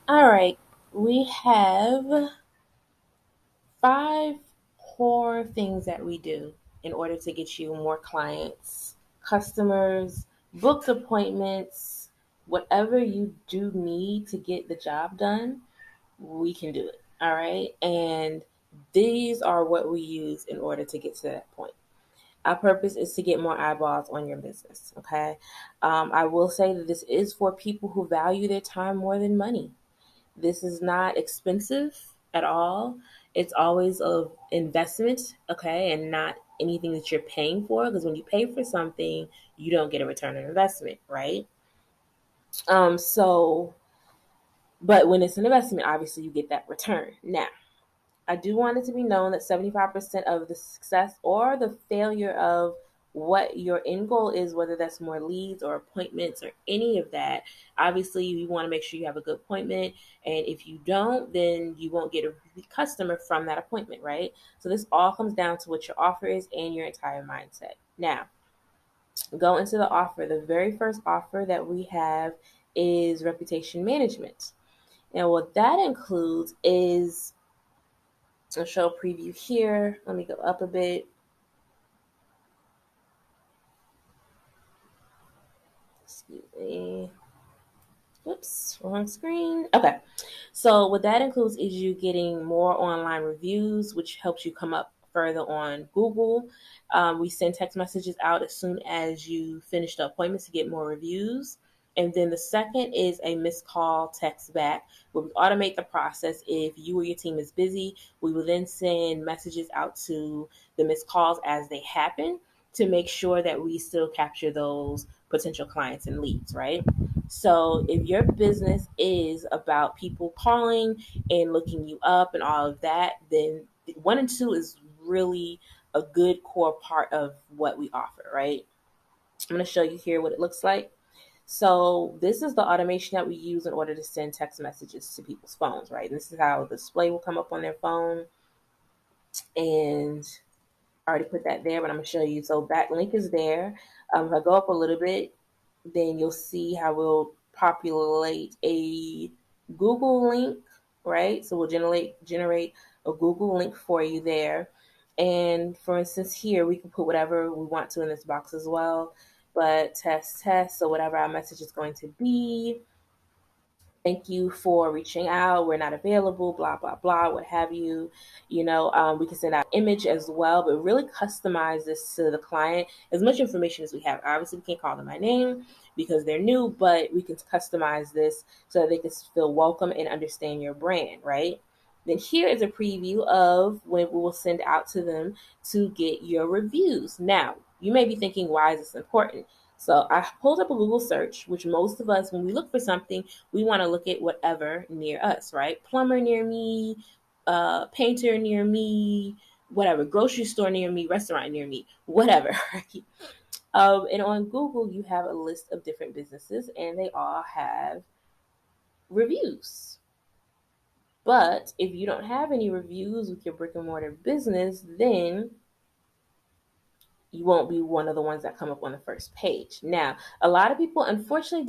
All right, we have five core things that we do in order to get you more clients, customers, booked appointments, whatever you do need to get the job done, we can do it. All right. And these are what we use in order to get to that point. Our purpose is to get more eyeballs on your business. Okay. I will say that this is for people who value their time more than money. This is not expensive at all. It's always a investment, okay, and not anything that you're paying for. Because when you pay for something, you don't get a return on investment, right? So, but when it's an investment, obviously you get that return. Now, I do want it to be known that 75% of the success or the failure of what your end goal is, whether that's more leads or appointments or any of that, obviously you want to make sure you have a good appointment. And if you don't, then you won't get a repeat customer from that appointment, right? So this all comes down to what your offer is and your entire mindset. Now, go into the offer. The very first offer that we have is reputation management. And what that includes is, I'll show a preview here. Let me go up a bit. Excuse me. Oops, wrong screen. Okay. So what that includes is you getting more online reviews, which helps you come up further on Google. We send text messages out as soon as you finish the appointment to get more reviews. And then the second is a missed call text back, where we automate the process. If you or your team is busy, we will then send messages out to the missed calls as they happen to make sure that we still capture those potential clients and leads, right? So if your business is about people calling and looking you up and all of that, then one and two is really a good core part of what we offer, right? I'm going to show you here what it looks like. So this is the automation that we use in order to send text messages to people's phones, right? This is how the display will come up on their phone. And I already put that there, but I'm going to show you. So that link is there. If I go up a little bit, then you'll see how we'll populate a Google link, right? So we'll generate a Google link for you there. And for instance, here we can put whatever we want to in this box as well. But test, so whatever our message is going to be. Thank you for reaching out. We're not available, blah, blah, blah, what have you. We can send out image as well, but really customize this to the client. As much information as we have. Obviously, we can't call them by name because they're new, but we can customize this so that they can feel welcome and understand your brand, right? Then here is a preview of when we will send out to them to get your reviews. Now, you may be thinking, why is this important? So I pulled up a Google search, which most of us, when we look for something, we want to look at whatever near us, right? Plumber near me, painter near me, whatever, grocery store near me, restaurant near me, whatever, right? And on Google, you have a list of different businesses, and they all have reviews. But if you don't have any reviews with your brick and mortar business, then you won't be one of the ones that come up on the first page. Now, a lot of people unfortunately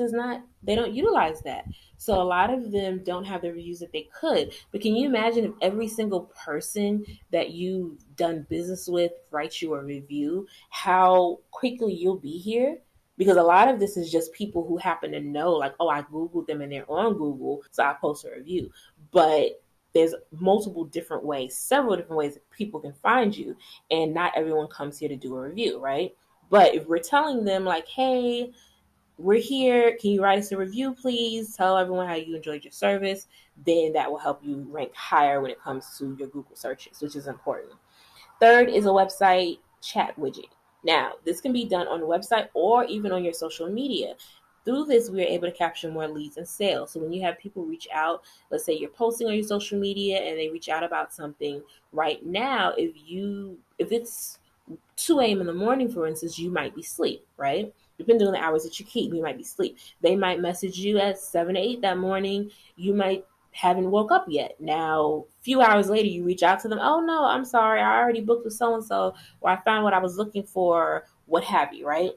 they don't utilize that. So a lot of them don't have the reviews that they could. But can you imagine if every single person that you've done business with writes you a review, how quickly you'll be here? Because a lot of this is just people who happen to know, like, oh, I Googled them and they're on Google, so I post a review. But there's multiple different ways, several different ways that people can find you, and not everyone comes here to do a review, right? But if we're telling them, like, hey, we're here, can you write us a review, please? Tell everyone how you enjoyed your service, then that will help you rank higher when it comes to your Google searches, which is important. Third is a website chat widget. Now, this can be done on the website or even on your social media. Through this, we are able to capture more leads and sales. So when you have people reach out, let's say you're posting on your social media and they reach out about something right now, if it's 2 a.m. in the morning, for instance, you might be asleep, right? Depending on the hours that you keep, you might be asleep. They might message you at 7 or 8 that morning. You might haven't woke up yet. Now, a few hours later, you reach out to them. Oh, no, I'm sorry. I already booked with so-and-so, or I found what I was looking for, what have you, right?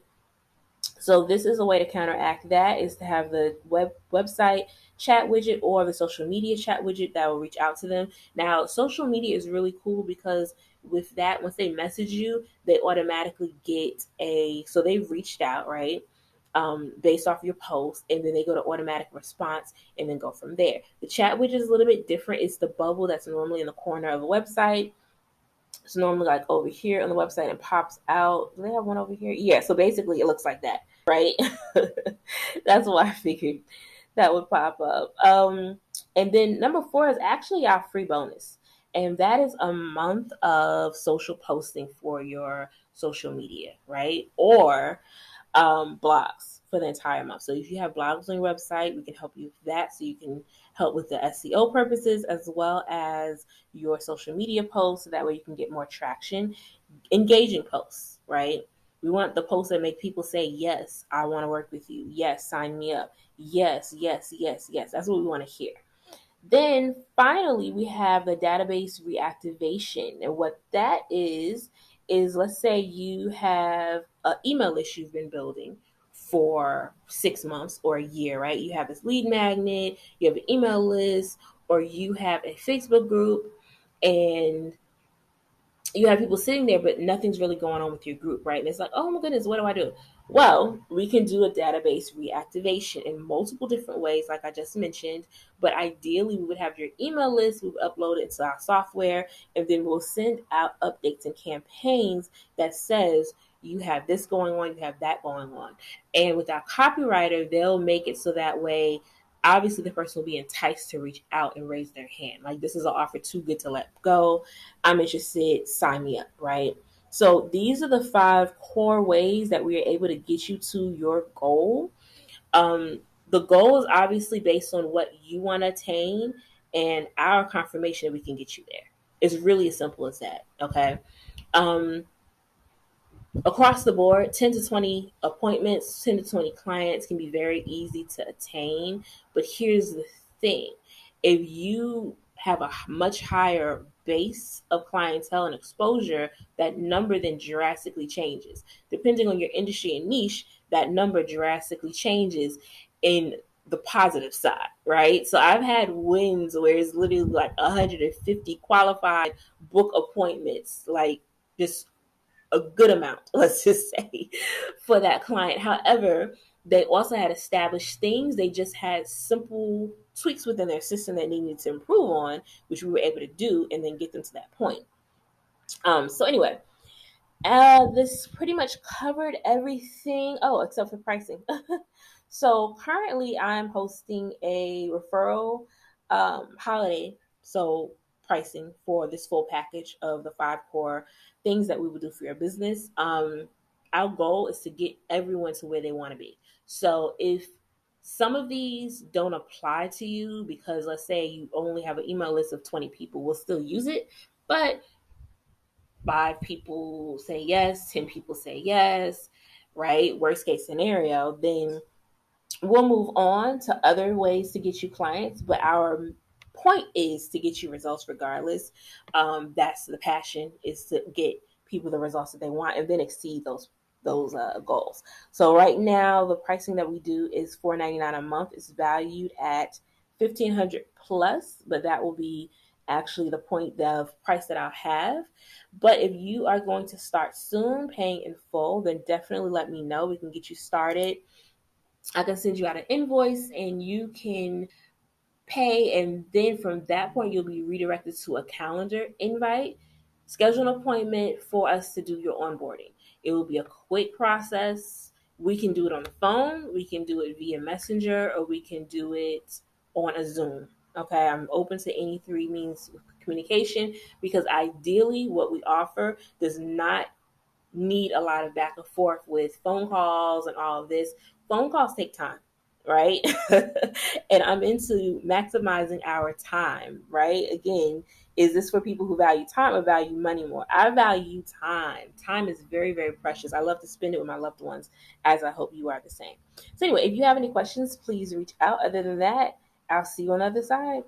So this is a way to counteract that, is to have the website chat widget or the social media chat widget that will reach out to them. Now, social media is really cool because with that, once they message you, they automatically get so they've reached out, right? Based off your post, and then they go to automatic response and then go from there. The chat widget is a little bit different. It's the bubble that's normally in the corner of the website. It's normally like over here on the website and pops out. Do they have one over here? Yeah, so basically it looks like that, right? That's why I figured that would pop up. And then number 4 is actually our free bonus. And that is a month of social posting for your social media, right? Or blogs for the entire month. So if you have blogs on your website, we can help you with that. So you can help with the SEO purposes as well as your social media posts. So that way you can get more traction. Engaging posts, right? We want the posts that make people say, yes, I want to work with you. Yes, sign me up. Yes, yes, yes, yes. That's what we want to hear. Then finally, we have the database reactivation. And what that is let's say you have an email list you've been building for 6 months or a year, right? You have this lead magnet, you have an email list, or you have a Facebook group, and you have people sitting there, but nothing's really going on with your group, right? And it's like, oh my goodness, what do I do? Well, we can do a database reactivation in multiple different ways, like I just mentioned. But ideally, we would have your email list, we would upload it into our software, and then we'll send out updates and campaigns that says, you have this going on, you have that going on. And with our copywriter, they'll make it so that way, obviously the person will be enticed to reach out and raise their hand. Like, this is an offer too good to let go. I'm interested, sign me up, right? So these are the 5 core ways that we are able to get you to your goal. The goal is obviously based on what you want to attain and our confirmation that we can get you there. It's really as simple as that, okay? Across the board, 10 to 20 appointments, 10 to 20 clients can be very easy to attain. But here's the thing. If you have a much higher base of clientele and exposure, that number then drastically changes. Depending on your industry and niche, that number drastically changes in the positive side, right? So I've had wins where it's literally like 150 qualified book appointments, like just a good amount, let's just say, for that client. However, they also had established things. They just had simple tweaks within their system that needed to improve on, which we were able to do and then get them to that point. So anyway, this pretty much covered everything. Oh, except for pricing. So currently, I'm hosting a referral holiday. So pricing for this full package of the 5 core things that we would do for your business. Our goal is to get everyone to where they want to be. So if some of these don't apply to you because let's say you only have an email list of 20 people, we'll still use it. But 5 people say yes, 10 people say yes, right? Worst case scenario, then we'll move on to other ways to get you clients. But our point is to get you results regardless. That's the passion, is to get people the results that they want and then exceed those goals. So right now, the pricing that we do is $4.99 a month. It's valued at $1,500 plus, but that will be actually the point of price that I'll have. But if you are going to start soon, paying in full, then definitely let me know. We can get you started. I can send you out an invoice and you can pay, and then from that point you'll be redirected to a calendar invite. Schedule an appointment for us to do your onboarding. It will be a quick process. We can do it on the phone, we can do it via Messenger, or we can do it on a Zoom. Okay, I'm open to any 3 means of communication because ideally what we offer does not need a lot of back and forth with phone calls and all of this. Phone calls take time, right? And I'm into maximizing our time, right? Again, is this for people who value time or value money more? I value time. Time is very, very precious. I love to spend it with my loved ones, as I hope you are the same. So anyway, if you have any questions, please reach out. Other than that, I'll see you on the other side.